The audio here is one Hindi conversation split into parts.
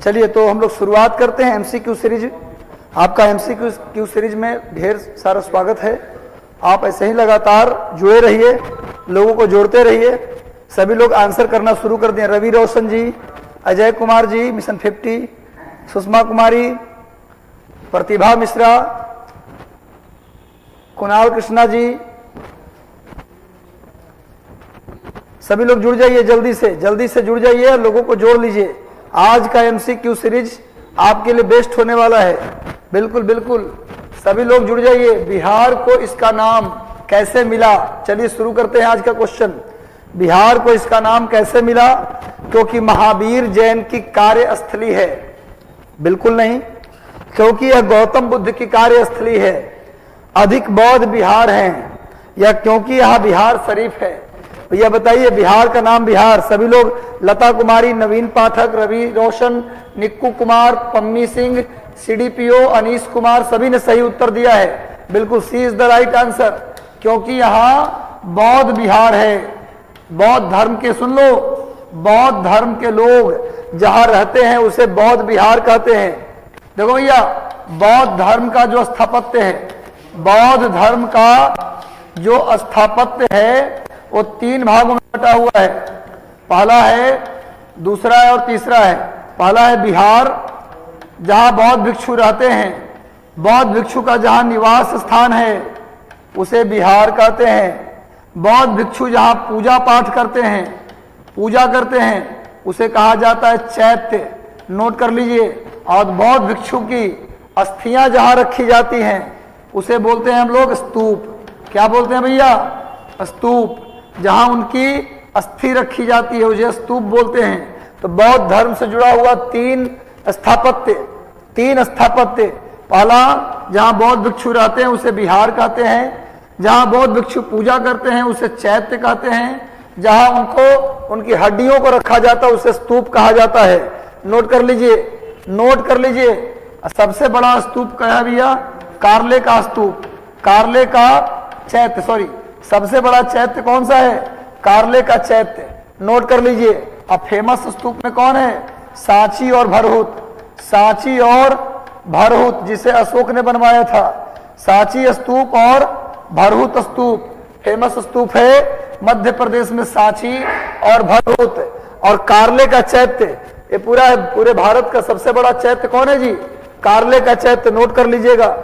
चलिए तो हम लोग शुरुआत करते हैं एमसीक्यू सीरीज। आपका एमसीक्यू सीरीज में ढेर सारा स्वागत है। आप ऐसे ही लगातार जुड़े रहिए, लोगों को जोड़ते रहिए। सभी लोग आंसर करना शुरू कर दिए। रवि रोशन जी, अजय कुमार जी, मिशन 50, सुषमा कुमारी, प्रतिभा मिश्रा, कुणाल कृष्णा जी, सभी लोग जुड़ जाइए, जल्दी से जुड़ जाइए, लोगों को जोड़ लीजिए। आज का एमसीक्यू सीरीज आपके लिए बेस्ट होने वाला है। बिल्कुल बिल्कुल, सभी लोग जुड़ जाइए। बिहार को इसका नाम कैसे मिला? चलिए शुरू करते हैं आज का क्वेश्चन। बिहार को इसका नाम कैसे मिला? क्योंकि महावीर जैन की कार्यस्थली है। बिल्कुल नहीं, क्योंकि यह गौतम बुद्ध की कार्यस्थली है। अधिक बौद्ध बिहार हैं, या क्योंकि यह बिहार शरीफ है। भैया बताइए, बिहार का नाम बिहार। सभी लोग, लता कुमारी, नवीन पाठक, रवि रोशन, निक्कू कुमार, पम्मी सिंह, सीडीपीओ, अनीश कुमार, सभी ने सही उत्तर दिया है। बिल्कुल, सी इज द राइट आंसर। क्योंकि यहाँ बौद्ध बिहार है। बौद्ध धर्म के, सुन लो, बौद्ध धर्म के लोग जहां रहते हैं उसे बौद्ध बिहार कहते हैं। देखो भैया, बौद्ध धर्म का जो स्थापत्य है, बौद्ध धर्म का जो स्थापत्य है वो 3 भागों में बटा हुआ है। पहला है, दूसरा है और तीसरा है। पहला है बिहार, जहां बौद्ध भिक्षु रहते हैं। बौद्ध भिक्षु का जहां निवास स्थान है उसे बिहार कहते हैं। बौद्ध भिक्षु जहां पूजा पाठ करते हैं, पूजा करते हैं, उसे कहा जाता है चैत्य। नोट कर लीजिए। और बौद्ध भिक्षु की अस्थियां जहां रखी जाती हैं उसे बोलते हैं हम लोग स्तूप। क्या बोलते हैं भैया? स्तूप। जहां उनकी अस्थि रखी जाती है उसे स्तूप बोलते हैं। तो बौद्ध धर्म से जुड़ा हुआ 3 स्थापत्य। पहला, जहां बौद्ध भिक्षु रहते हैं उसे बिहार कहते हैं। जहां बौद्ध भिक्षु पूजा करते हैं उसे चैत्य कहते हैं। जहां उनको, उनकी हड्डियों को रखा जाता है उसे स्तूप कहा जाता है। नोट कर लीजिए। सबसे बड़ा स्तूप क्या है भैया? कार्ले का स्तूप, कार्ले का चैत्य, सॉरी, सबसे बड़ा चैत्य कौन सा है? कार्ले का चैत्य। नोट कर लीजिए। अब फेमस स्तूप में कौन है? सांची और भरहुत, जिसे अशोक ने बनवाया था। सांची स्तूप और भरहुत स्तूप फेमस स्तूप है। मध्य प्रदेश में सांची और भरहुत। और कार्ले का चैत्य, ये पूरे भारत का सबसे बड़ा चैत्य कौन है जी? कार्ले का चैत्य। नोट कर लीजिएगा।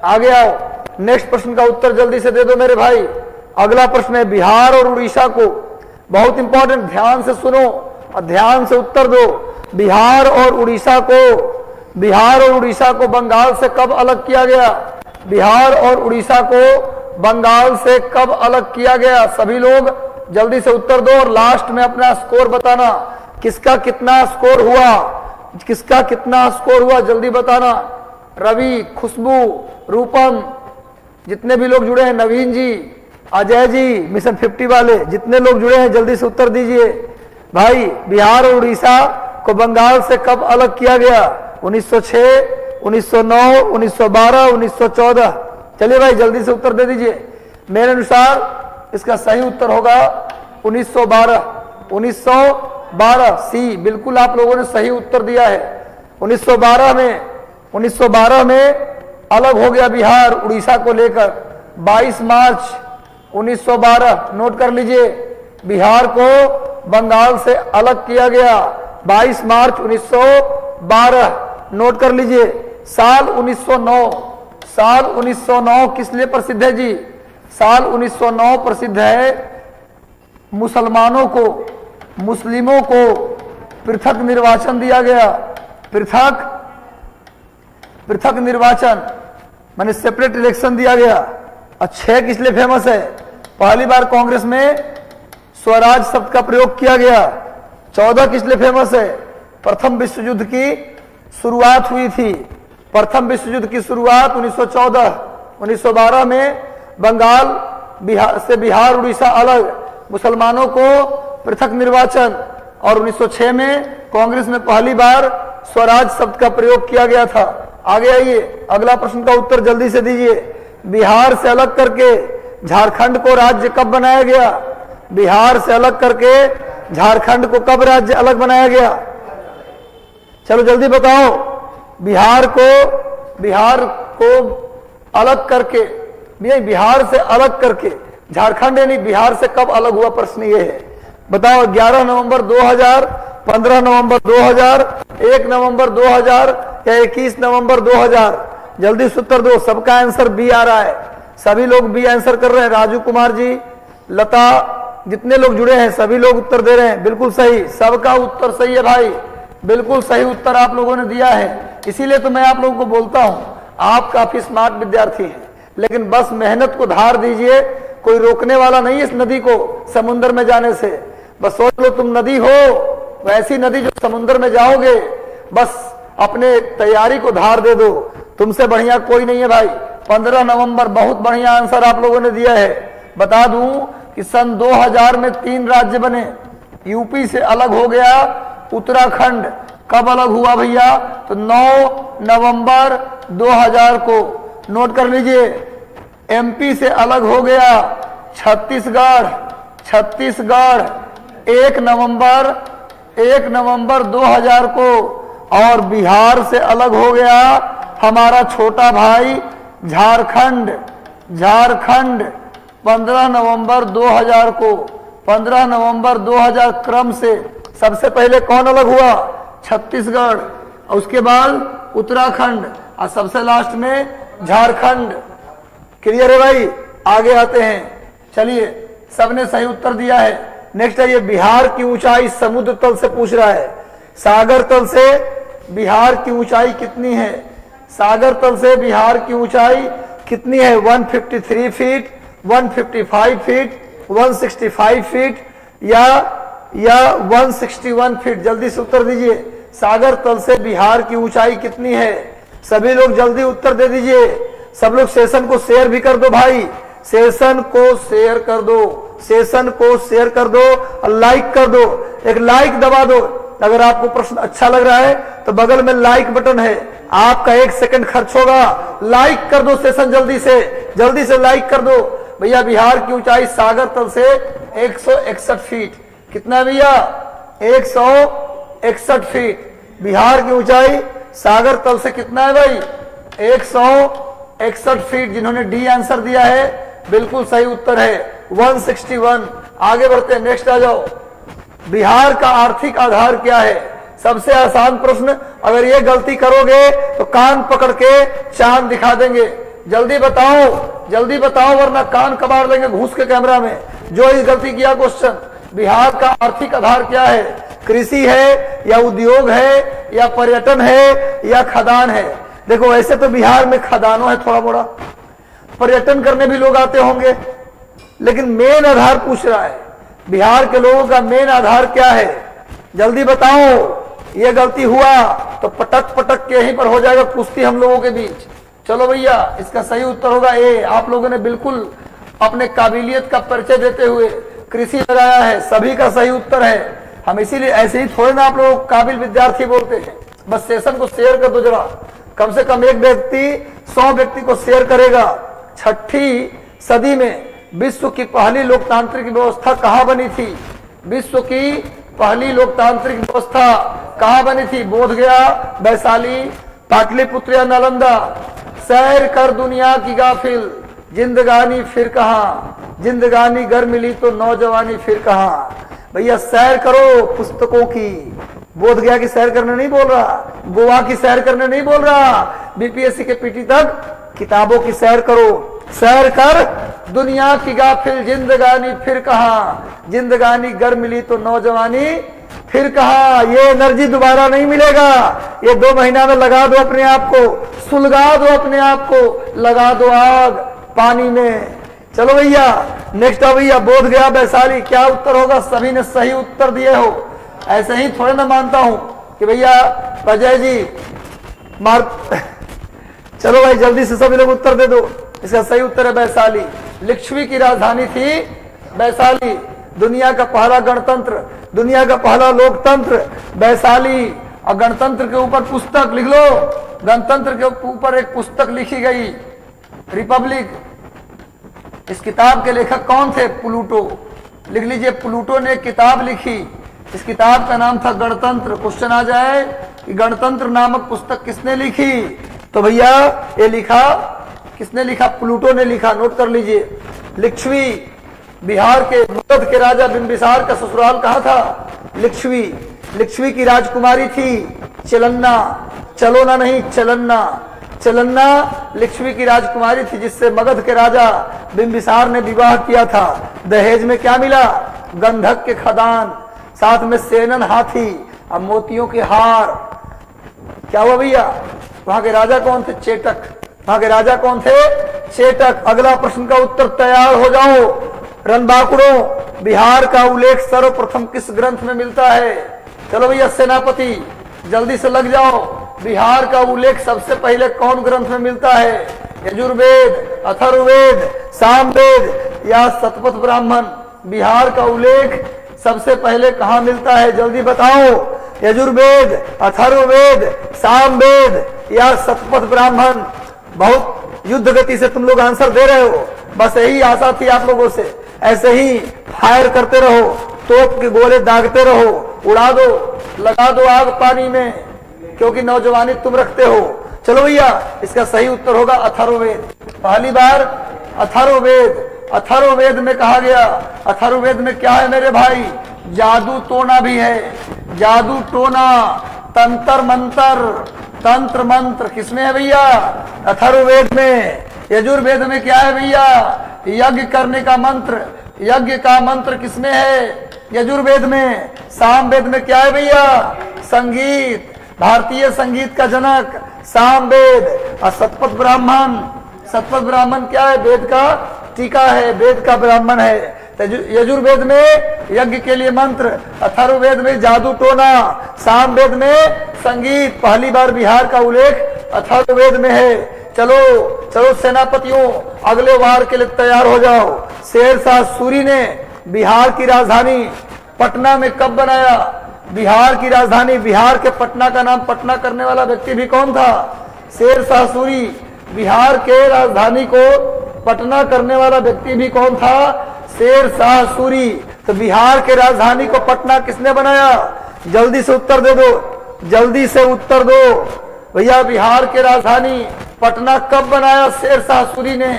आगे आओ, नेक्स्ट प्रश्न का उत्तर जल्दी से दे दो मेरे भाई। अगला प्रश्न है, बिहार और उड़ीसा को, बहुत इंपॉर्टेंट, ध्यान से सुनो और ध्यान से उत्तर दो। बिहार और उड़ीसा को बंगाल से कब अलग किया गया? बिहार और उड़ीसा को बंगाल से कब अलग किया गया? सभी लोग जल्दी से उत्तर दो और लास्ट में अपना स्कोर बताना। किसका कितना स्कोर हुआ जल्दी बताना। रवि, खुशबू, रूपम, जितने भी लोग जुड़े हैं, नवीन जी, अजय जी, मिशन 50 वाले, जितने लोग जुड़े हैं जल्दी से उत्तर दीजिए भाई। बिहार और उड़ीसा को बंगाल से कब अलग किया गया? 1906, 1909, 1912, 1914। चलिए भाई जल्दी से उत्तर दे दीजिए। मेरे अनुसार इसका सही उत्तर होगा 1912 सी। बिल्कुल आप लोगों ने सही उत्तर दिया है। 1912 में अलग हो गया बिहार उड़ीसा को लेकर। 22 मार्च 1912, नोट कर लीजिए, बिहार को बंगाल से अलग किया गया 22 मार्च 1912। नोट कर लीजिए। साल 1909 किस लिए प्रसिद्ध है जी? साल 1909 प्रसिद्ध है मुस्लिमों को पृथक निर्वाचन दिया गया। पृथक निर्वाचन माने सेपरेट इलेक्शन दिया गया। और 6 किस लिए फेमस है? पहली बार कांग्रेस में स्वराज शब्द का प्रयोग किया गया। 14 किस लिए फेमस है? प्रथम विश्व युद्ध की शुरुआत हुई थी। प्रथम विश्व युद्ध की शुरुआत 1914। 1912 में बंगाल से बिहार उड़ीसा अलग, मुसलमानों को पृथक निर्वाचन। और 1906 में कांग्रेस में पहली बार स्वराज शब्द का प्रयोग किया गया था। आगे आइए, अगला प्रश्न का उत्तर जल्दी से दीजिए। बिहार से अलग करके झारखंड को राज्य कब बनाया गया? बिहार से अलग करके झारखंड को कब राज्य अलग बनाया गया? चलो जल्दी बताओ, बिहार को अलग करके, बिहार से अलग करके झारखंड यानी बिहार से कब अलग हुआ, प्रश्न ये है। बताओ 11 नवंबर 2000, 15 नवंबर 2000, 1 नवंबर 2000 या 21 नवंबर 2000? जल्दी से उत्तर दो। सबका आंसर बी आ रहा है, सभी लोग बी आंसर कर रहे हैं। राजू कुमार जी, लता, जितने लोग जुड़े हैं सभी लोग उत्तर दे रहे हैं। बिल्कुल सही, सबका उत्तर सही है भाई, बिल्कुल सही उत्तर आप लोगों ने दिया है। इसीलिए तो मैं आप लोगों को बोलता हूं, आप काफी स्मार्ट विद्यार्थी हैं, लेकिन बस मेहनत को धार दीजिए। कोई रोकने वाला नहीं है इस नदी को समुद्र में जाने से। बस सोच लो तुम नदी हो, वैसी नदी जो समुद्र में जाओगे, बस अपने तैयारी को धार दे दो, तुमसे बढ़िया कोई नहीं है भाई। 15 नवंबर, बहुत बढ़िया आंसर आप लोगों ने दिया है। बता दूं कि सन 2000 में 3 राज्य बने, यूपी से अलग हो गया उत्तराखंड। कब अलग हुआ भैया? तो 9 नवंबर 2000 को। नोट कर लीजिए। एमपी से अलग हो गया छत्तीसगढ़ 1 नवंबर 2000 को। और बिहार से अलग हो गया हमारा छोटा भाई झारखंड 15 नवंबर 2000 को। 15 नवंबर 2000 क्रम से सबसे पहले कौन अलग हुआ? छत्तीसगढ़, और उसके बाद उत्तराखंड, और सबसे लास्ट में झारखंड। क्लियर है भाई? आगे आते हैं। चलिए, सबने सही उत्तर दिया है। नेक्स्ट है ये, बिहार की ऊंचाई समुद्र तल से पूछ रहा है। सागर तल से बिहार की ऊंचाई कितनी है? सागर तल से बिहार की ऊंचाई कितनी है? 153 फीट, 155 फीट, 165 फीट या 161 फीट? जल्दी से उत्तर दीजिए। सागर तल से बिहार की ऊंचाई कितनी है? सभी लोग जल्दी उत्तर दे दीजिए। सब लोग सेशन को शेयर भी कर दो भाई, सेशन को शेयर कर दो, सेशन को शेयर कर दो और लाइक कर दो। एक लाइक दबा दो। अगर आपको प्रश्न अच्छा लग रहा है तो बगल में लाइक बटन है, आपका 1 सेकंड खर्च होगा, लाइक कर दो सेशन जल्दी से लाइक कर दो। भैया बिहार की ऊंचाई सागर तल से 161 फीट। कितना भैया? 161 फीट। बिहार की ऊंचाई सागर तल से कितना है भाई? 161 फीट। जिन्होंने डी आंसर दिया है बिल्कुल सही उत्तर है 161। आगे बढ़ते हैं, नेक्स्ट आ जाओ। बिहार का आर्थिक आधार क्या है? सबसे आसान प्रश्न, अगर ये गलती करोगे तो कान पकड़ के चांद दिखा देंगे। जल्दी बताओ वरना कान कबाड़ लेंगे घूस के कैमरा में। जो इस गलती किया क्वेश्चन, बिहार का आर्थिक आधार क्या है? कृषि है या उद्योग है या पर्यटन है या खदान है? देखो ऐसे तो बिहार में खदानों है थोड़ा मोड़ा, पर्यटन करने भी लोग आते होंगे, लेकिन मेन आधार पूछ रहा है। बिहार के लोगों का मेन आधार क्या है? जल्दी बताओ। ये गलती हुआ तो पटक के यहीं पर हो जाएगा कुश्ती हम लोगों के बीच। चलो भैया, इसका सही उत्तर होगा ए। आप लोगों ने बिल्कुल अपने काबिलियत का परिचय देते हुए कृषि लगाया है, सभी का सही उत्तर है। हम इसीलिए ऐसे ही थोड़े ना आप लोग काबिल विद्यार्थी बोलते हैं। बस सेशन को शेयर कर दो जरा, कम से कम एक व्यक्ति 100 व्यक्ति को शेयर करेगा। 6ठी सदी में विश्व की पहली लोकतांत्रिक व्यवस्था कहाँ बनी थी? विश्व की पहली लोकतांत्रिक व्यवस्था कहाँ बनी थी? बोधगया, वैशाली, पाटलिपुत्र या नालंदा? सैर कर दुनिया की गाफिल, जिंदगानी फिर कहाँ? जिंदगानी गर मिली तो नौजवानी फिर कहाँ? भैया सैर करो पुस्तकों की। बोधगया की सैर करने नहीं बोल रहा, गोवा की सैर करने नहीं बोल रहा, बीपीएससी के पीटी तक किताबों की सैर करो। सैर कर दुनिया की गाफिल, जिंदगानी फिर कहाँ? जिंदगानी गर मिली तो नौजवानी फिर कहाँ? ये एनर्जी दोबारा नहीं मिलेगा। ये 2 महीना में लगा दो अपने आप को, सुलगा दो अपने आप को, लगा दो आग पानी में। चलो भैया नेक्स्ट आओ भैया, बोधगया, वैशाली, क्या उत्तर होगा? सभी ने सही उत्तर दिए हो। ऐसे ही थोड़े ना मानता हूं कि भैया अजय जी मार चलो भाई जल्दी से सभी लोग उत्तर दे दो। इसका सही उत्तर है वैशाली। लिच्छवी की राजधानी थी वैशाली। दुनिया का पहला गणतंत्र, दुनिया का पहला लोकतंत्र वैशाली। और गणतंत्र के ऊपर पुस्तक लिख लो, गणतंत्र के ऊपर एक पुस्तक लिखी गई, रिपब्लिक। इस किताब के लेखक कौन थे? प्लूटो। लिख लीजिए, प्लूटो ने एक किताब लिखी, इस किताब का नाम था गणतंत्र। क्वेश्चन आ जाए कि गणतंत्र नामक पुस्तक किसने लिखी? तो भैया ये लिखा, किसने लिखा? प्लूटो ने लिखा। नोट कर लीजिए। लिच्छवी, बिहार के मगध के राजा बिंबिसार का ससुराल कहाँ था? लिच्छवी। लिच्छवी की राजकुमारी थी चलन्ना, चलोना नहीं चलन्ना। चलन्ना लिच्छवी की राजकुमारी थी जिससे मगध के राजा बिंबिसार ने विवाह किया था। दहेज में क्या मिला? गंधक के खदान, साथ में सेनन हाथी और मोतियों के हार। क्या हुआ भैया? वहां के राजा कौन थे? चेटक। वहां के राजा कौन थे? चेटक। अगला प्रश्न का उत्तर तैयार हो जाओ। रणबांकुड़ों, बिहार का उल्लेख सर्वप्रथम किस ग्रंथ में मिलता है? चलो भैया सेनापति जल्दी से लग जाओ। बिहार का उल्लेख सबसे पहले कौन ग्रंथ में मिलता है? यजुर्वेद, अथर्ववेद, सामवेद या शतपथ ब्राह्मण? बिहार का उल्लेख सबसे पहले कहाँ मिलता है? जल्दी बताओ। यजुर्वेद, अथर्ववेद, सामवेद या शतपथ ब्राह्मण? बहुत युद्ध गति से तुम लोग आंसर दे रहे हो। बस यही आशा थी आप लोगों से। ऐसे ही फायर करते रहो, तोप के गोले दागते रहो, उड़ा दो, लगा दो आग पानी में, क्योंकि नौजवानी तुम रखते हो। चलो भैया इसका सही उत्तर होगा अथर्ववेद। पहली बार अथर्ववेद। अथर्ववेद में कहा गया, अथर्ववेद में क्या है मेरे भाई? जादू टोना भी है। जादू टोना, तंत्र मंत्र, तंत्र मंत्र किसमें है भैया? अथर्ववेद में। यजुर्वेद में क्या है भैया? यज्ञ करने का मंत्र। यज्ञ का मंत्र किसमें है? यजुर्वेद में। सामवेद में क्या है भैया? संगीत, भारतीय संगीत का जनक सामवेद। और शतपथ ब्राह्मण, शतपथ ब्राह्मण क्या है? वेद का टीका है, वेद का ब्राह्मण है। यजुर्वेद में यज्ञ के लिए मंत्र, अथर्ववेद में जादू टोना, सामवेद में संगीत। पहली बार बिहार का उल्लेख अथर्ववेद में है। चलो चलो सेनापतियों, अगले वार के लिए तैयार हो जाओ। शेरशाह सूरी ने बिहार की राजधानी पटना में कब बनाया? बिहार की राजधानी, बिहार के पटना का नाम पटना करने वाला व्यक्ति भी कौन था? शेरशाह सूरी। बिहार के राजधानी को पटना करने वाला व्यक्ति भी कौन था? शेरशाह सूरी। तो बिहार के राजधानी को पटना किसने बनाया? जल्दी से उत्तर दे दो, जल्दी से उत्तर दो भैया। बिहार के राजधानी पटना कब बनाया? शेरशाह सूरी ने।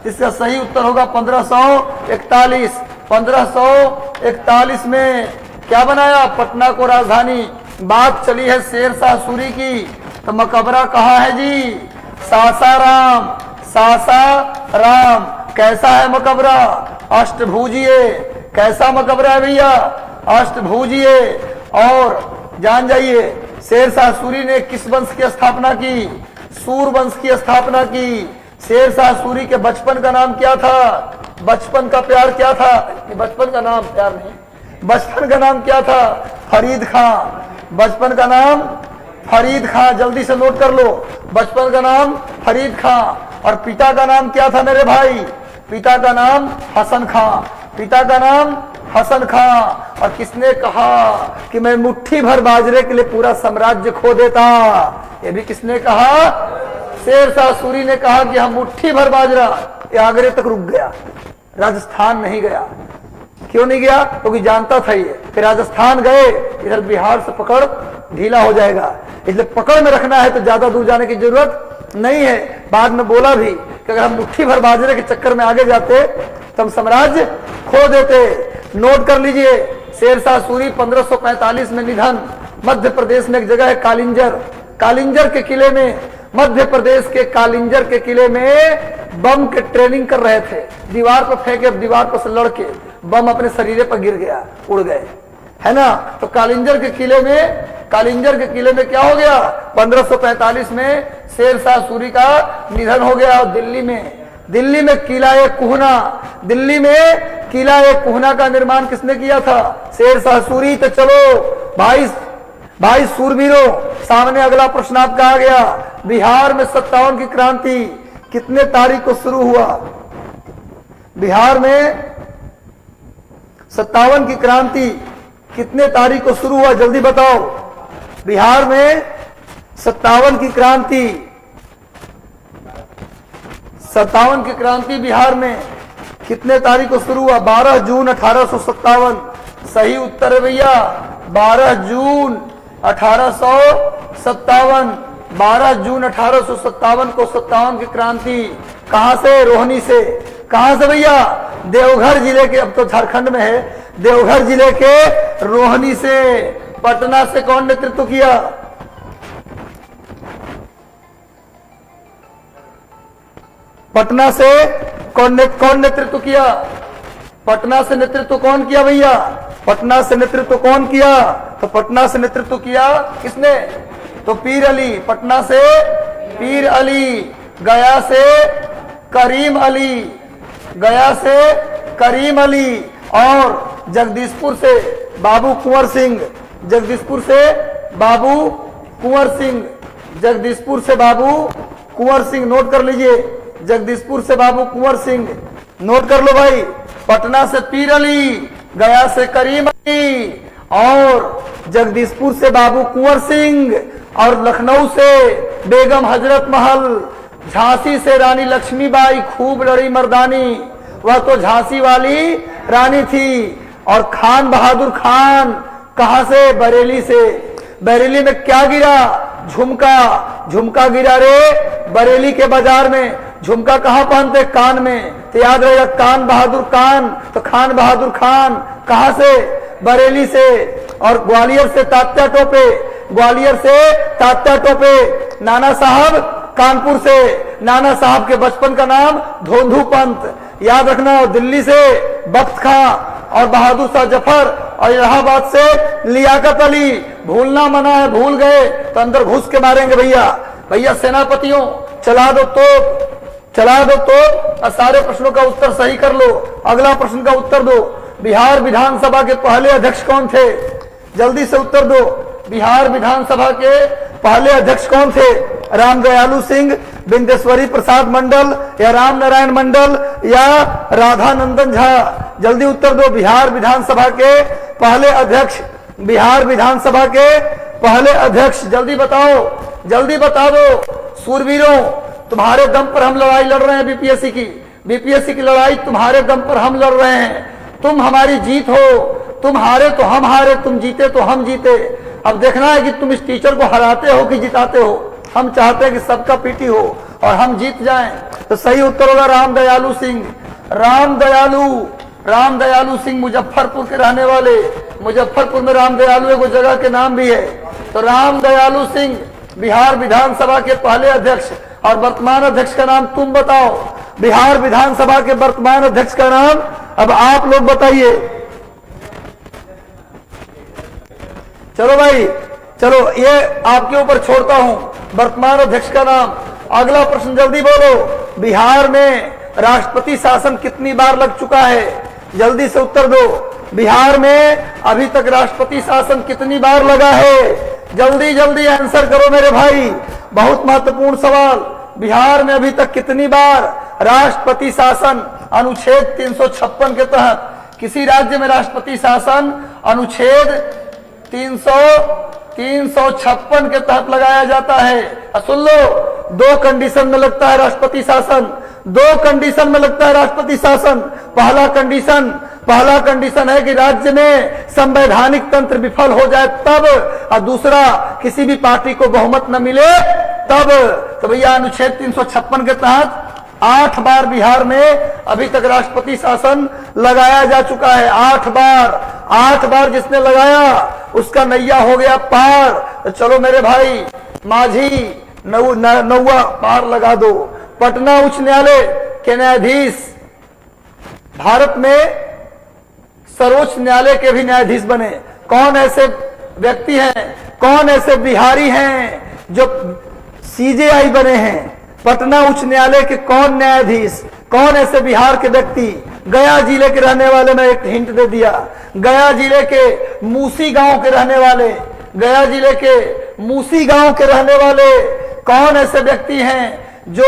इसका सही उत्तर होगा 1541। 1541 में क्या बनाया? पटना को राजधानी। बात चली है शेरशाह सूरी की, तो मकबरा कहाँ है जी? सासाराम। सासाराम कैसा है मकबरा? अष्टभुजीय। कैसा मकबरा है भैया? अष्टभुजीय। और जान जाइए शेरशाह सूरी ने किस वंश की स्थापना की? सूर वंश की स्थापना की। शेरशाह सूरी के बचपन का नाम क्या था? बचपन का प्यार क्या था? बचपन का नाम प्यार नहीं, बचपन का नाम क्या था? फरीद खां। बचपन का नाम फरीद खां। जल्दी से नोट कर लो, बचपन का नाम फरीद खां। और पिता का नाम क्या था मेरे भाई? पिता का नाम हसन खां। पिता का नाम हसन खां। और किसने कहा कि मैं मुट्ठी भर बाजरे के लिए पूरा साम्राज्य खो देता? ये भी किसने कहा? शेरशाह सूरी ने कहा कि हम मुट्ठी भर बाजरा। ये आगरे तक रुक गया, राजस्थान नहीं गया। क्यों नहीं गया? क्योंकि जानता था ये कि राजस्थान गए इधर बिहार से पकड़ ढीला हो जाएगा, इसलिए पकड़ में रखना है तो ज्यादा दूर जाने की जरूरत नहीं है। बाद में बोला भी कि अगर हम मुट्ठी भर बाजरे के चक्कर में आगे जाते तो हम साम्राज्य खो देते। नोट कर लीजिए, शेरशाह सूरी 1545 में निधन। मध्य प्रदेश में एक जगह है कालिंजर। कालिंजर के किले में, मध्य प्रदेश के कालिंजर के किले में बम के ट्रेनिंग कर रहे थे। दीवार पर फेंके, दीवार पर से लड़के बम अपने शरीर पर गिर गया, उड़ गए, है ना। तो कालिंजर के किले में क्या हो गया? 1545 में शेरशाह सूरी का निधन हो गया। और दिल्ली में किला कुहना का निर्माण किसने किया था? शेरशाह सूरी। तो चलो भाई सूरवीरों, सामने अगला प्रश्न आपका आ गया। बिहार में 57 की क्रांति कितने तारीख को शुरू हुआ? बिहार में 57 की क्रांति कितने तारीख को शुरू हुआ? जल्दी बताओ। बिहार में 57 की क्रांति बिहार में कितने तारीख को शुरू हुआ? 12 जून 1857। सही उत्तर है भैया, 12 जून 1857। 57, 12 जून 1857 को 57 की क्रांति। कहां से? रोहनी से। कहां से भैया? देवघर जिले के, अब तो झारखंड में है, देवघर जिले के रोहनी से। पटना से कौन नेतृत्व किया? पटना से कौन नेतृत्व किया? पटना से नेतृत्व कौन किया भैया? पटना से नेतृत्व कौन किया? तो पटना से नेतृत्व किया किसने? तो पीर अली। पटना से पीर अली, गया से करीम अली, गया से करीम अली, और जगदीशपुर से बाबू कुंवर सिंह। जगदीशपुर से बाबू कुंवर सिंह, जगदीशपुर से बाबू कुंवर सिंह, नोट कर लीजिए। जगदीशपुर से बाबू कुंवर सिंह, नोट कर लो भाई। पटना से पीर अली, गया से करीम अली, और जगदीशपुर से बाबू कुंवर सिंह, और लखनऊ से बेगम हजरत महल, झांसी से रानी लक्ष्मीबाई, खूब लड़ी मर्दानी, वह तो झांसी वाली रानी थी। और खान बहादुर खान, कहां से? बरेली से। बरेली में क्या गिरा? झुमका। झुमका गिरा रे बरेली के बाजार में। झुमका कहां पहनते? कान में। तो याद रहेगा, कान बहादुर कान, तो खान बहादुर खान कहां से? बरेली से। और ग्वालियर से तात्या टोपे, ग्वालियर से तात्या टोपे। नाना साहब कानपुर से, नाना साहब के बचपन का नाम धोंधू पंत, याद रखना। दिल्ली से बख्त खां और बहादुर शाह जफर, और इलाहाबाद से लियाकत अली। भूलना मना है, भूल गए तो अंदर घुस के मारेंगे भैया। भैया सेनापतियों, चला दो तोप, चला दो तोप, और सारे प्रश्नों का उत्तर सही कर लो। अगला प्रश्न का उत्तर दो। बिहार विधानसभा के पहले अध्यक्ष कौन थे? जल्दी से उत्तर दो। बिहार विधानसभा के पहले अध्यक्ष कौन थे? राम दयालु सिंह, बिंदेश्वरी प्रसाद मंडल, या राम नारायण मंडल, या राधानंदन झा? जल्दी उत्तर दो। बिहार विधानसभा के पहले अध्यक्ष, बिहार विधानसभा के पहले अध्यक्ष, जल्दी बताओ, जल्दी बता दो। सूरवीरों, तुम्हारे दम पर हम लड़ाई लड़ रहे हैं बीपीएससी की। बीपीएससी की लड़ाई तुम्हारे दम पर हम लड़ रहे हैं। तुम हमारी जीत हो, तुम हारे तो हम हारे, तुम जीते तो हम जीते। अब देखना है कि तुम इस टीचर को हराते हो कि जिताते हो। हम चाहते हैं कि सबका पीटी हो और हम जीत जाएं। तो सही उत्तर होगा राम दयालु सिंह। राम दयालु सिंह मुजफ्फरपुर के रहने वाले। मुजफ्फरपुर में राम दयालु एगो जगह के नाम भी है। तो राम दयालु सिंह बिहार विधानसभा के पहले अध्यक्ष। और वर्तमान अध्यक्ष का नाम तुम बताओ। बिहार विधानसभा के वर्तमान अध्यक्ष का नाम अब आप लोग बताइए। चलो भाई, चलो ये आपके ऊपर छोड़ता हूं, वर्तमान अध्यक्ष का नाम। अगला प्रश्न जल्दी बोलो। बिहार में राष्ट्रपति शासन कितनी बार लग चुका है? जल्दी से उत्तर दो। बिहार में अभी तक राष्ट्रपति शासन कितनी बार लगा है? जल्दी जल्दी आंसर करो मेरे भाई, बहुत महत्वपूर्ण सवाल। बिहार में अभी तक कितनी बार राष्ट्रपति शासन अनुच्छेद 356 के तहत, किसी राज्य में राष्ट्रपति शासन अनुच्छेद 356 के तहत लगाया जाता है? सुन लो, दो कंडीशन में लगता है राष्ट्रपति शासन। दो कंडीशन में लगता है राष्ट्रपति शासन। पहला कंडीशन है कि राज्य में संवैधानिक तंत्र विफल हो जाए तब, और दूसरा किसी भी पार्टी को बहुमत न मिले तब। तो भैया अनुच्छेद 356 के तहत 8 बार बिहार में अभी तक राष्ट्रपति शासन लगाया जा चुका है। 8 बार जिसने लगाया उसका नैया हो गया पार। तो चलो मेरे भाई माझी, नौवा पार लगा दो। पटना उच्च न्यायालय के न्यायाधीश भारत में सर्वोच्च न्यायालय के भी न्यायाधीश बने। कौन ऐसे व्यक्ति हैं, कौन ऐसे बिहारी हैं जो सीजेआई बने हैं? पटना उच्च न्यायालय के कौन न्यायाधीश, कौन ऐसे बिहार के व्यक्ति? गया जिले के रहने वाले, मैं एक हिंट दे दिया, गया जिले के मूसी गांव के रहने वाले, गया जिले के मूसी गांव के रहने वाले कौन ऐसे व्यक्ति हैं जो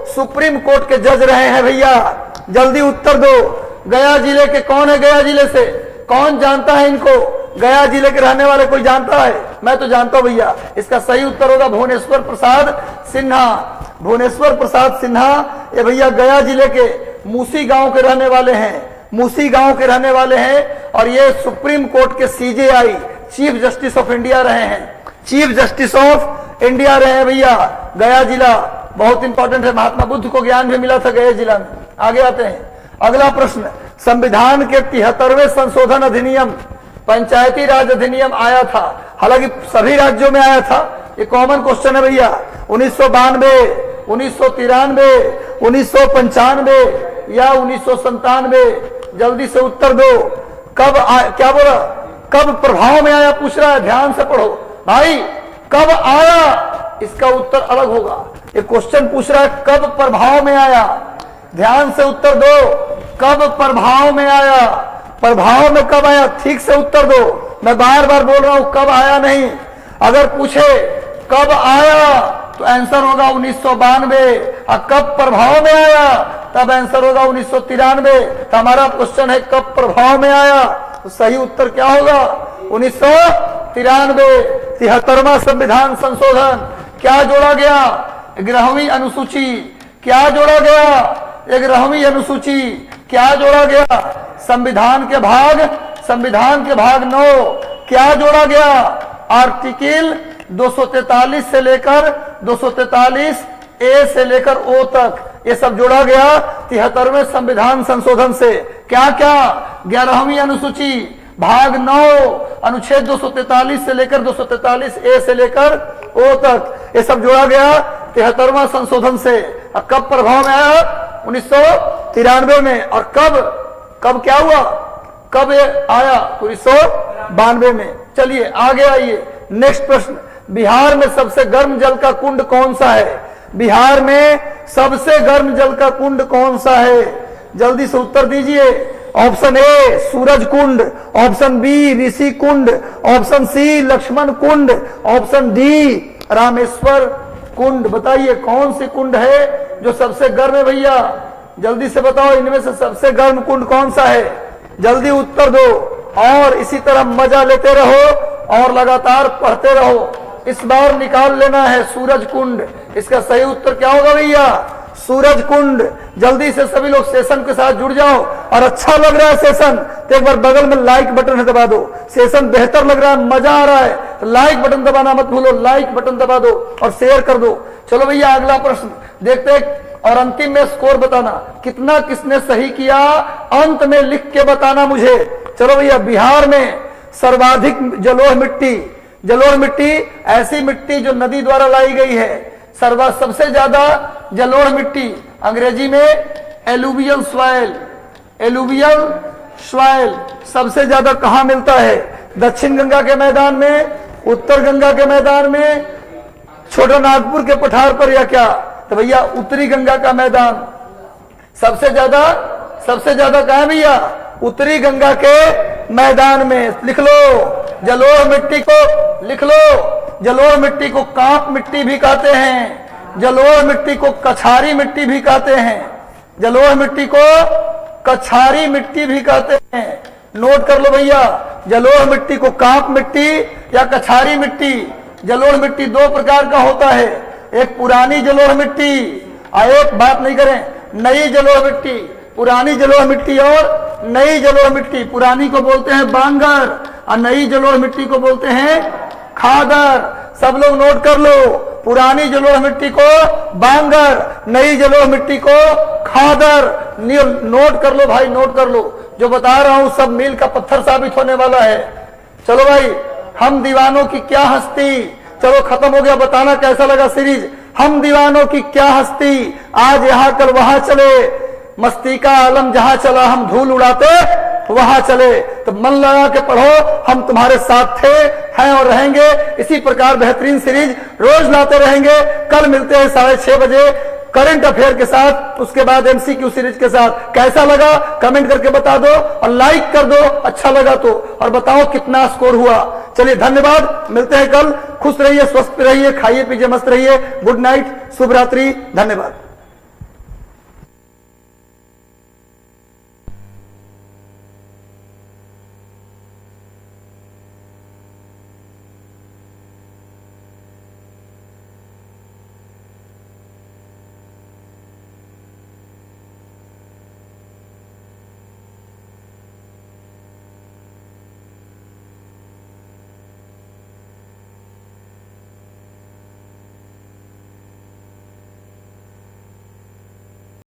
सुप्रीम कोर्ट के जज रहे हैं? भैया जल्दी उत्तर दो। गया जिले के कौन है? गया जिले से कौन जानता है इनको? गया जिले के रहने वाले कोई जानता है? मैं तो जानता हूं भैया। इसका सही उत्तर होगा भुवनेश्वर प्रसाद सिन्हा। भुवनेश्वर प्रसाद सिन्हा ये भैया गया जिले के मूसी गांव के रहने वाले हैं। मूसी गांव के रहने वाले हैं और ये सुप्रीम कोर्ट के CJI, chief justice of India रहे हैं। चीफ जस्टिस ऑफ इंडिया रहे हैं भैया, गया जिला बहुत इंपॉर्टेंट है, महात्मा बुद्ध को ज्ञान भी मिला था गया जिला में। आगे आते हैं, अगला प्रश्न, संविधान के 73वें संशोधन अधिनियम, पंचायती राज अधिनियम आया था, हालांकि सभी राज्यों में आया था, ये कॉमन क्वेश्चन है भैया। 1992, 1993, 1995 या 1997, जल्दी से उत्तर दो। कब क्या बोला, कब प्रभाव में आया पूछ रहा है, ध्यान से पढ़ो भाई, कब आया इसका उत्तर अलग होगा। ये क्वेश्चन पूछ रहा है कब प्रभाव में आया, ध्यान से उत्तर दो, कब प्रभाव में आया, प्रभाव में कब आया, ठीक से उत्तर दो। मैं बार बार बोल रहा हूं कब आया नहीं, अगर पूछे कब आया तो आंसर होगा 1992, और कब प्रभाव में आया तब आंसर होगा 1993। तो हमारा क्वेश्चन है कब प्रभाव में आया, तो सही उत्तर क्या होगा 1993। 73वां संविधान संशोधन, क्या जोड़ा गया, 11वीं अनुसूची, क्या जोड़ा गया 11वीं अनुसूची, क्या जोड़ा गया संविधान के भाग 9, क्या जोड़ा गया आर्टिकल 243 से लेकर 243 ए से लेकर ओ तक, ये सब जोड़ा गया 73वें संविधान संशोधन से। क्या क्या, 11वीं अनुसूची भाग 9 अनुच्छेद 243 से लेकर 243 ए से लेकर ओ तक, ये सब जोड़ा गया 73वां संशोधन से। अब कब प्रभाव में आया 1993 में, और कब क्या हुआ, कब ये आया 1992 में। चलिए आगे आइए, नेक्स्ट प्रश्न, बिहार में सबसे गर्म जल का कुंड कौन सा है, बिहार में सबसे गर्म जल का कुंड कौन सा है, जल्दी से उत्तर दीजिए। Option A Suraj Kund, option B Rishi Kund, option C Lakshman Kund, option D Rameshwar Kund. बताइए कौन सी कुंड है जो सबसे गर्म है भैया, जल्दी से बताओ, इनमें से सबसे गर्म कुंड कौन सा है, जल्दी उत्तर दो। और इसी तरह मजा लेते रहो और लगातार पढ़ते रहो। इस बार निकाल लेना है सूरज कुंड, इसका सही उत्तर क्या होगा भैया, सूरज कुंड। जल्दी से सभी लोग सेशन के साथ जुड़ जाओ, और अच्छा लग रहा है सेशन तो एक बार बगल में लाइक बटन दबा दो। सेशन बेहतर लग रहा है, मजा आ रहा है तो लाइक बटन दबाना मत भूलो, लाइक बटन दबा दो और शेयर कर दो। चलो भैया अगला प्रश्न देखते हैं, और अंतिम में स्कोर बताना, कितना किसने सही किया अंत में लिख के बताना मुझे। चलो भैया, बिहार में सर्वाधिक जलोढ़ मिट्टी ऐसी मिट्टी जो नदी द्वारा लाई गई है, सबसे ज्यादा जलोढ़ मिट्टी, अंग्रेजी में एलुवियल सॉइल सबसे ज्यादा कहां मिलता है, दक्षिण गंगा के मैदान में, उत्तर गंगा के मैदान में, छोटा नागपुर के पठार पर, या क्या, तो भैया उत्तरी गंगा का मैदान सबसे ज्यादा कहां है भैया, उत्तरी गंगा के मैदान में। लिख लो जलोढ़ मिट्टी को, लिख लो जलोढ़ मिट्टी को कांप मिट्टी भी कहते हैं, जलोढ़ मिट्टी को कछारी मिट्टी भी कहते हैं, जलोढ़ मिट्टी को कछारी मिट्टी भी कहते हैं। नोट कर लो भैया, जलोढ़ मिट्टी को कांप मिट्टी या कछारी मिट्टी। जलोढ़ मिट्टी दो प्रकार का होता है, एक पुरानी जलोढ़ मिट्टी और एक बात नहीं करें नई जलोढ़ मिट्टी। पुरानी जलोढ़ मिट्टी और नई जलोढ़ मिट्टी, पुरानी को बोलते हैं बांगर और नई जलोढ़ मिट्टी को बोलते हैं खादर। सब लोग नोट कर लो, पुरानी जलोढ़ मिट्टी को बांगर, नई जलोढ़ मिट्टी को खादर। नोट कर लो भाई, नोट कर लो, जो बता रहा हूं सब मील का पत्थर साबित होने वाला है। चलो भाई, हम दीवानों की क्या हस्ती, चलो खत्म हो गया, बताना कैसा लगा सीरीज। हम दीवानों की क्या हस्ती, आज यहां कल वहां चले, मस्ती का आलम जहां चला, हम धूल उड़ाते वहां चले। तो मन लगा के पढ़ो, हम तुम्हारे साथ थे, हैं और रहेंगे। इसी प्रकार बेहतरीन सीरीज रोज लाते रहेंगे। कल मिलते हैं 6:30 बजे करंट अफेयर के साथ, उसके बाद एमसीक्यू सीरीज के साथ। कैसा लगा कमेंट करके बता दो और लाइक कर दो अच्छा लगा तो, और बताओ कितना स्कोर हुआ। चलिए धन्यवाद, मिलते हैं कल। खुश रहिए, स्वस्थ रहिए, खाइए पीजिए, मस्त रहिए। गुड नाइट, शुभ रात्रि, धन्यवाद।